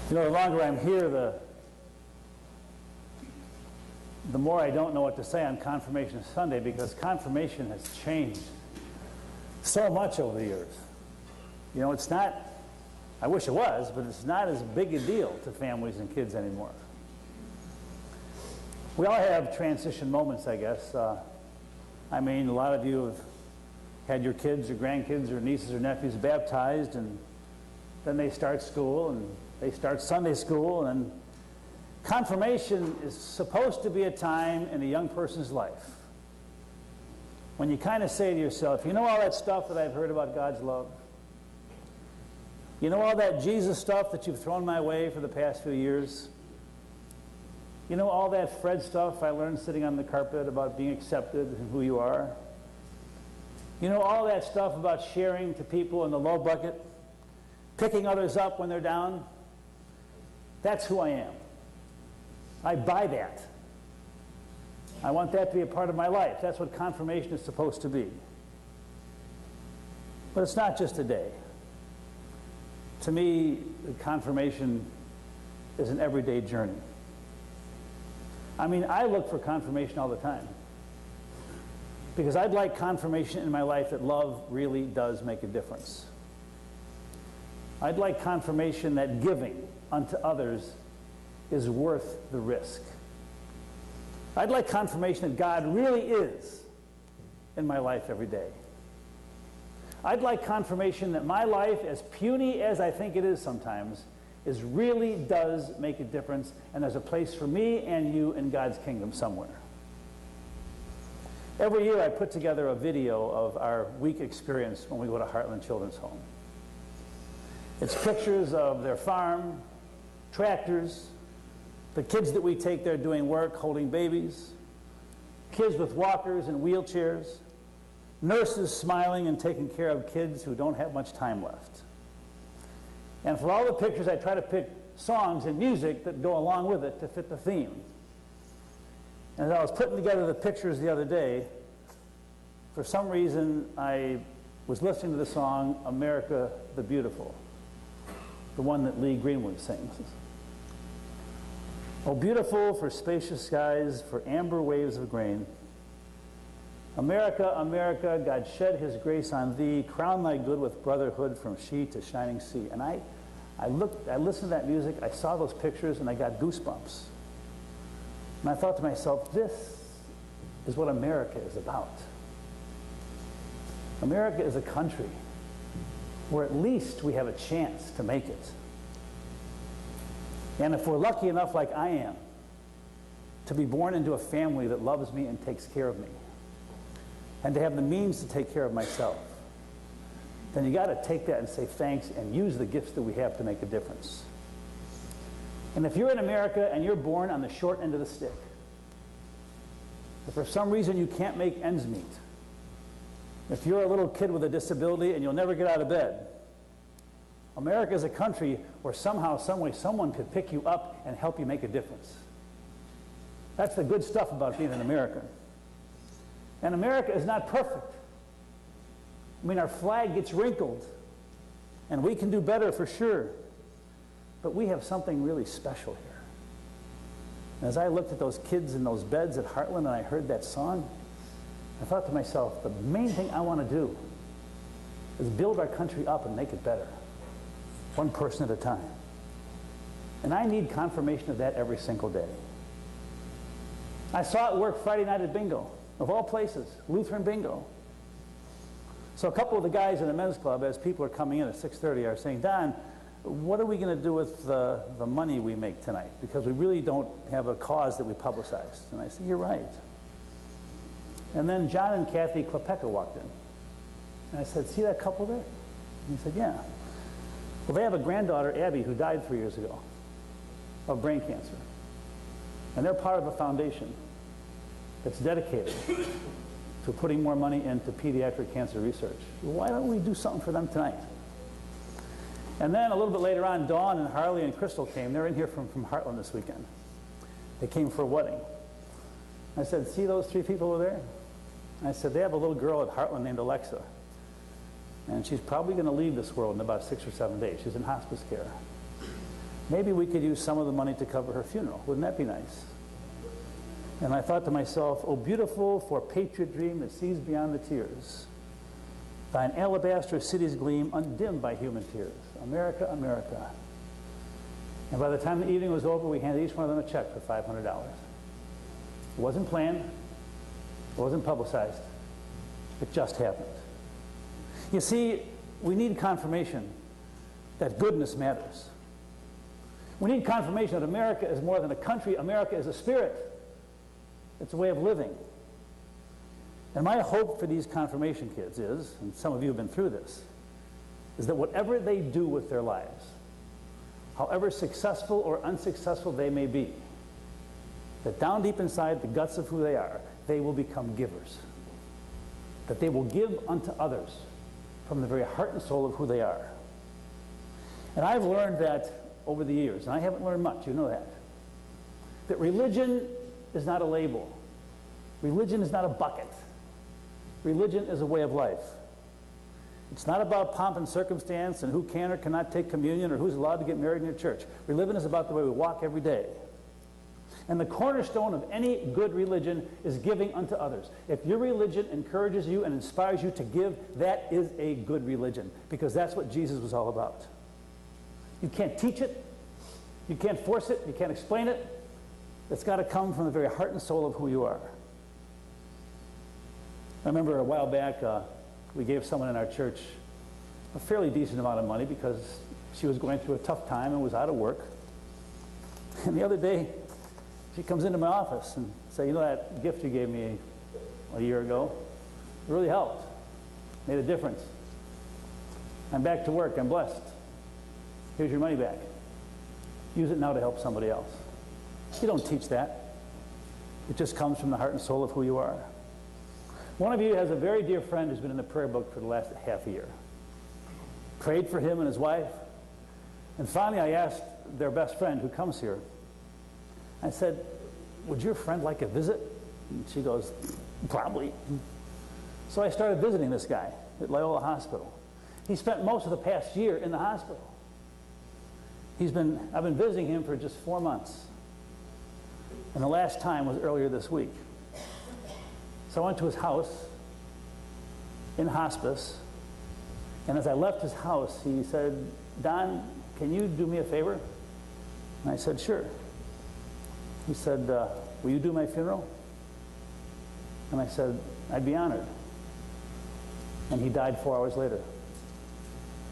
You know, the longer I'm here, the more I don't know what to say on Confirmation Sunday, because confirmation has changed so much over the years. You know, it's not, I wish it was, but it's not as big a deal to families and kids anymore. We all have transition moments, I guess. I mean, a lot of you have had your kids or grandkids or nieces or nephews baptized, and then they start school, and they start Sunday school, and confirmation is supposed to be a time in a young person's life when you kind of say to yourself, you know all that stuff that I've heard about God's love? You know all that Jesus stuff that you've thrown my way for the past few years? You know all that Fred stuff I learned sitting on the carpet about being accepted and who you are? You know all that stuff about sharing to people in the low bucket, picking others up when they're down? That's who I am. I buy that. I want that to be a part of my life. That's what confirmation is supposed to be. But it's not just a day. To me, confirmation is an everyday journey. I mean, I look for confirmation all the time, because I'd like confirmation in my life that love really does make a difference. I'd like confirmation that giving unto others is worth the risk. I'd like confirmation that God really is in my life every day. I'd like confirmation that my life, as puny as I think it is sometimes, really does make a difference, and there's a place for me and you in God's kingdom somewhere. Every year I put together a video of our week experience when we go to Heartland Children's Home. It's pictures of their farm, tractors, the kids that we take there doing work, holding babies, kids with walkers and wheelchairs, nurses smiling and taking care of kids who don't have much time left. And for all the pictures, I try to pick songs and music that go along with it to fit the theme. And as I was putting together the pictures the other day, for some reason I was listening to the song America the Beautiful, the one that Lee Greenwood sings. Oh, beautiful for spacious skies, for amber waves of grain. America, America, God shed his grace on thee, crown thy good with brotherhood from sea to shining sea. And I listened to that music, I saw those pictures, and I got goosebumps. And I thought to myself, this is what America is about. America is a country where at least we have a chance to make it. And if we're lucky enough, like I am, to be born into a family that loves me and takes care of me, and to have the means to take care of myself, then you got to take that and say thanks and use the gifts that we have to make a difference. And if you're in America and you're born on the short end of the stick, if for some reason you can't make ends meet, if you're a little kid with a disability and you'll never get out of bed, America is a country where somehow, some way, someone could pick you up and help you make a difference. That's the good stuff about being an American. And America is not perfect. I mean, our flag gets wrinkled, and we can do better for sure. But we have something really special here. And as I looked at those kids in those beds at Heartland and I heard that song, I thought to myself, the main thing I want to do is build our country up and make it better, one person at a time. And I need confirmation of that every single day. I saw it work Friday night at bingo, of all places, Lutheran bingo. So a couple of the guys in the men's club, as people are coming in at 6:30, are saying, Don, what are we going to do with the money we make tonight? Because we really don't have a cause that we publicize. And I said, you're right. And then John and Kathy Klepeka walked in. And I said, see that couple there? And he said, yeah. Well, they have a granddaughter, Abby, who died 3 years ago of brain cancer. And they're part of a foundation that's dedicated to putting more money into pediatric cancer research. Why don't we do something for them tonight? And then a little bit later on, Dawn and Harley and Crystal came. They're in here from Heartland this weekend. They came for a wedding. I said, see those 3 people over there? I said, they have a little girl at Heartland named Alexa. And she's probably going to leave this world in about 6 or 7 days. She's in hospice care. Maybe we could use some of the money to cover her funeral. Wouldn't that be nice? And I thought to myself, oh, beautiful for patriot dream that sees beyond the tears. Thine alabaster cities gleam, undimmed by human tears. America, America. And by the time the evening was over, we handed each one of them a check for $500. It wasn't planned. It wasn't publicized. It just happened. You see, we need confirmation that goodness matters. We need confirmation that America is more than a country. America is a spirit. It's a way of living. And my hope for these confirmation kids is, and some of you have been through this, is that whatever they do with their lives, however successful or unsuccessful they may be, that down deep inside the guts of who they are, they will become givers. That they will give unto others from the very heart and soul of who they are. And I've learned that over the years, and I haven't learned much, you know that religion is not a label. Religion is not a bucket. Religion is a way of life. It's not about pomp and circumstance and who can or cannot take communion or who's allowed to get married in your church. Religion is about the way we walk every day. And the cornerstone of any good religion is giving unto others. If your religion encourages you and inspires you to give, that is a good religion, because that's what Jesus was all about. You can't teach it. You can't force it. You can't explain it. It's got to come from the very heart and soul of who you are. I remember a while back, we gave someone in our church a fairly decent amount of money because she was going through a tough time and was out of work. And the other day, she comes into my office and said, you know, that gift you gave me a year ago, it really helped, made a difference. I'm back to work, I'm blessed. Here's your money back. Use it now to help somebody else. You don't teach that. It just comes from the heart and soul of who you are. One of you has a very dear friend who's been in the prayer book for the last half a year. Prayed for him and his wife. And finally I asked their best friend who comes here, I said, would your friend like a visit? And she goes, probably. So I started visiting this guy at Loyola Hospital. He spent most of the past year in the hospital. I've been visiting him for just 4 months. And the last time was earlier this week. So I went to his house in hospice, and as I left his house, he said, Don, can you do me a favor? And I said, sure. He said, will you do my funeral? And I said, I'd be honored. And he died 4 hours later.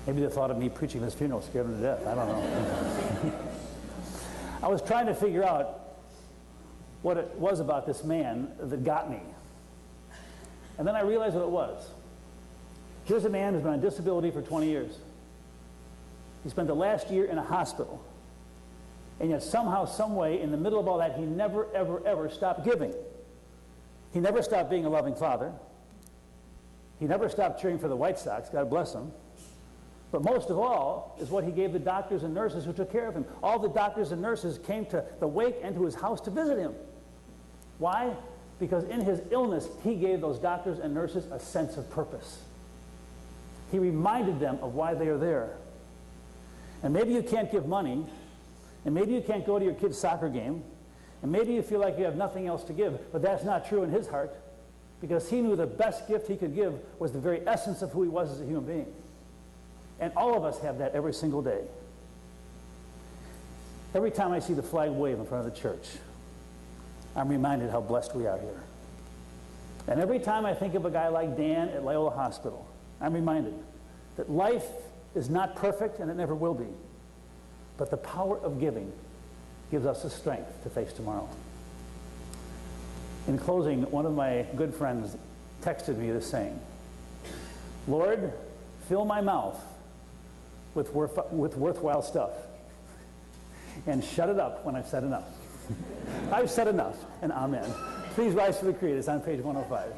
Maybe the thought of me preaching this funeral scared him to death. I don't know. I was trying to figure out what it was about this man that got me. And then I realized what it was. Here's a man who's been on disability for 20 years. He spent the last year in a hospital. And yet somehow, some way, in the middle of all that, he never, ever, ever stopped giving. He never stopped being a loving father. He never stopped cheering for the White Sox, God bless him. But most of all is what he gave the doctors and nurses who took care of him. All the doctors and nurses came to the wake and to his house to visit him. Why? Because in his illness, he gave those doctors and nurses a sense of purpose. He reminded them of why they are there. And maybe you can't give money, and maybe you can't go to your kid's soccer game, and maybe you feel like you have nothing else to give, but that's not true in his heart, because he knew the best gift he could give was the very essence of who he was as a human being. And all of us have that every single day. Every time I see the flag wave in front of the church, I'm reminded how blessed we are here. And every time I think of a guy like Dan at Loyola Hospital, I'm reminded that life is not perfect and it never will be. But the power of giving gives us the strength to face tomorrow. In closing, one of my good friends texted me this saying, Lord, fill my mouth with worthwhile stuff and shut it up when I've said enough. I've said enough, and amen. Please rise for the creed. It's on page 105.